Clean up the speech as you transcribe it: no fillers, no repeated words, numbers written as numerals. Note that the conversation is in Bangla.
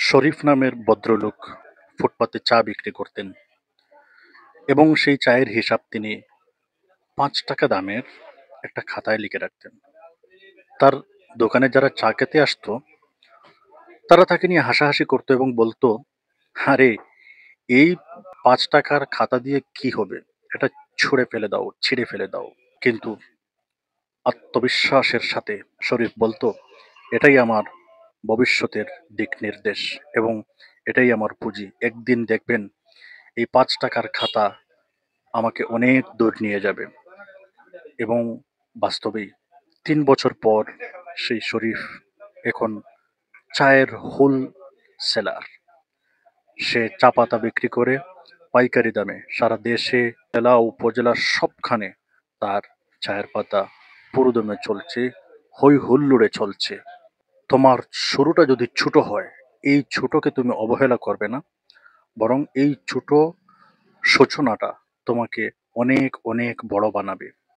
শরীফ নামের ভদ্রলোক ফুটপাতে চা বিক্রি করতেন এবং সেই চায়ের হিসাব তিনি ৫ টাকা দামের একটা খাতায় লিখে রাখতেন। তার দোকানে যারা চা খেতে আসতো তারা তাকে নিয়ে হাসাহাসি করতো এবং বলতো, আরে এই ৫ টাকার খাতা দিয়ে কি হবে, এটা ছুঁড়ে ফেলে দাও, ছিঁড়ে ফেলে দাও। কিন্তু আত্মবিশ্বাসের সাথে শরীফ বলতো, এটাই আমার ভবিষ্যতের দিক নির্দেশ এবং এটাই আমার পুঁজি। একদিন দেখবেন এই ৫ টাকার খাতা আমাকে অনেক দূর নিয়ে যাবে। এবং বাস্তবেই ৩ বছর পর সেই শরীফ এখন চায়ের হোল সেলার। সে চা পাতা বিক্রি করে পাইকারি দামে সারা দেশে, জেলা উপজেলা সবখানে তার চায়ের পাতা পুরোদমে চলছে, হই হুল্লোড়ে চলছে। তোমার শুরুটা যদি ছোট হয়, এই ছোটকে তুমি অবহেলা করবে না, বরং এই ছোট সূচনাটা তোমাকে অনেক অনেক বড় বানাবে।